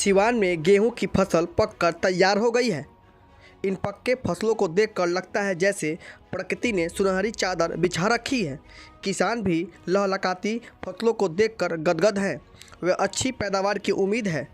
सिवान में गेहूं की फसल पककर तैयार हो गई है। इन पक्के फसलों को देखकर लगता है जैसे प्रकृति ने सुनहरी चादर बिछा रखी है। किसान भी लहलहाती फसलों को देखकर गदगद हैं। वे अच्छी पैदावार की उम्मीद है।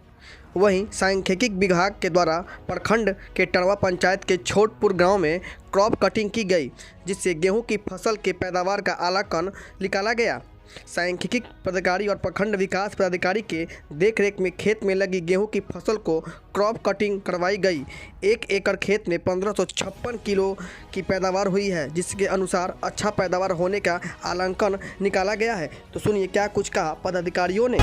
वहीं सांख्यिकी विभाग के द्वारा प्रखंड के टणवा पंचायत के छोटपुर गांव में क्रॉप कटिंग की गई, जिससे गेहूं की फसल के पैदावार का आलाकन निकाला गया। सांख्यिकी पदाधिकारी और प्रखंड विकास पदाधिकारी के देखरेख में खेत में लगी गेहूं की फसल को क्रॉप कटिंग करवाई गई। 1 एकड़ खेत में 1556 किलो की पैदावार हुई है, जिसके अनुसार अच्छा पैदावार होने का आलाकन निकाला गया है। तो सुनिए क्या कुछ कहा पदाधिकारियों ने।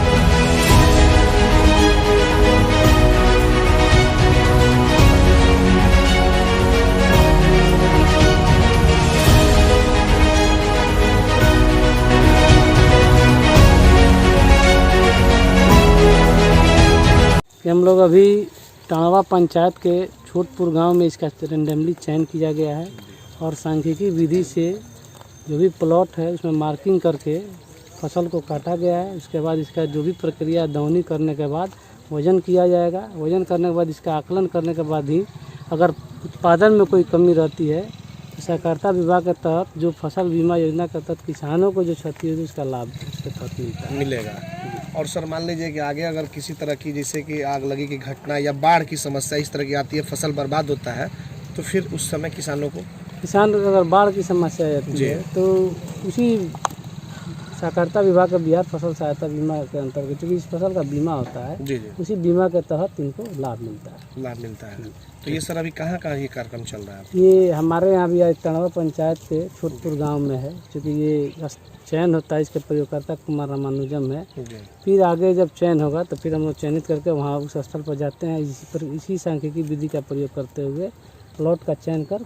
हम लोग अभी टणवा पंचायत के छोटपुर गांव में इसका रेंडमली चयन किया गया है और सांख्यिकी विधि से जो भी प्लॉट है उसमें मार्किंग करके फसल को काटा गया है। उसके बाद इसका जो भी प्रक्रिया दौनी करने के बाद वज़न किया जाएगा। वज़न करने के बाद इसका आकलन करने के बाद ही अगर उत्पादन में कोई कमी रहती है तो सहकारिता विभाग के तहत जो फसल बीमा योजना के तहत किसानों को जो क्षति होगी उसका लाभ इसके तहत मिलेगा। और सर मान लीजिए कि आगे अगर किसी तरह की जैसे कि आग लगी की घटना या बाढ़ की समस्या इस तरह की आती है, फसल बर्बाद होता है, तो फिर उस समय किसान को अगर बाढ़ की समस्या आती है तो उसी सहकारिता विभाग का बिहार फसल सहायता बीमा के अंतर्गत क्योंकि इस फसल का बीमा होता है उसी बीमा के तहत इनको लाभ मिलता है। तो ये सर अभी कहाँ ये कार्यक्रम चल रहा है? ये हमारे यहाँ भी टणवा पंचायत के छोटपुर गांव में है। क्योंकि ये चयन होता है, इसके प्रयोगकर्ता कुमार रामानुजम है। फिर आगे जब चयन होगा तो फिर हम लोग चयनित करके वहाँ उस स्थल पर जाते हैं। इसी सांख्यिकी विधि का प्रयोग करते हुए प्लॉट का चयन कर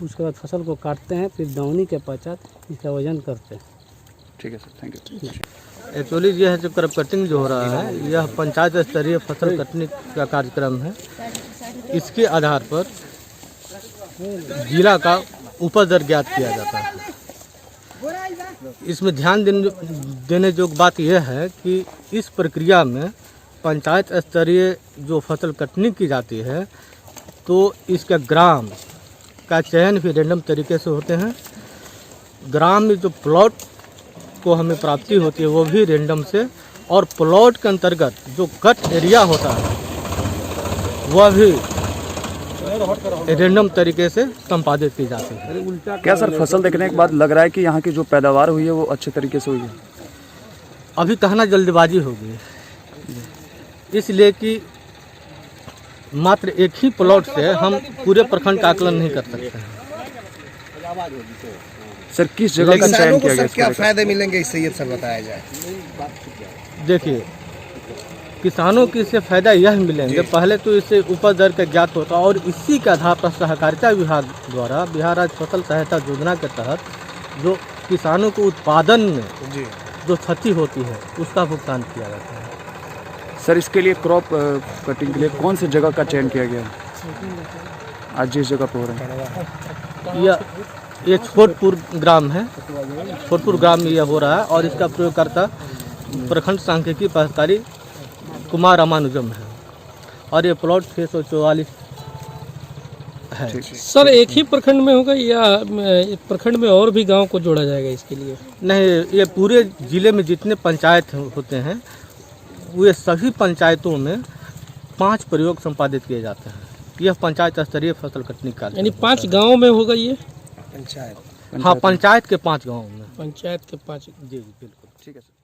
उसके बाद फसल को काटते हैं। फिर दौनी के पश्चात इसका वजन करते हैं। ठीक है सर, थैंक यू। एक्चुअली यह है जो क्रॉप कटिंग जो हो रहा है यह पंचायत स्तरीय फसल कटने का कार्यक्रम है। इसके आधार पर जिला का उपज दर ज्ञात किया जाता है। इसमें ध्यान देने योग्य बात यह है कि इस प्रक्रिया में पंचायत स्तरीय जो फसल कटनी की जाती है तो इसका ग्राम का चयन भी रैंडम तरीके से होते हैं। ग्राम में जो प्लॉट को हमें प्राप्ति होती है वो भी रैंडम से, और प्लॉट के अंतर्गत जो कट एरिया होता है वह भी रैंडम तरीके से संपादित की जाती है। क्या सर फसल देखने के बाद लग रहा है कि यहाँ की जो पैदावार हुई है वो अच्छे तरीके से हुई है? अभी कहना जल्दबाजी होगी, इसलिए कि मात्र एक ही प्लॉट से हम पूरे प्रखंड का आकलन नहीं कर सकते हैं। सर किस जगह का चयन किया गया? क्या फायदे मिलेंगे इससे ये सर बताया जाए। देखिए, किसानों को इससे फायदा यह मिलेंगे, पहले तो इससे उपज दर का ज्ञात होता है और इसी के आधार पर सहकारिता विभाग द्वारा बिहार राज्य फसल सहायता योजना के तहत जो किसानों को उत्पादन में जो क्षति होती है उसका भुगतान किया जाता है। सर इसके लिए क्रॉप कटिंग के लिए कौन सी जगह का चयन किया गया आज जिस जगह पर हो रहा है? ये छोटपुर ग्राम है। छोटपुर ग्राम में यह हो रहा है और इसका प्रयोगकर्ता प्रखंड सांख्यिकी पदाधिकारी कुमार रामानुजम है और ये प्लॉट 644 है। सर एक ही प्रखंड में होगा या प्रखंड में और भी गांव को जोड़ा जाएगा इसके लिए? नहीं, ये पूरे जिले में जितने पंचायत होते हैं वे सभी पंचायतों में 5 प्रयोग संपादित किए जाते हैं। यह पंचायत स्तरीय फसल कटनी का यानी 5 गाँव में होगा ये पंचायत? हाँ, पंचायत के 5 गाँव में। पंचायत के 5। जी बिल्कुल, ठीक है सर।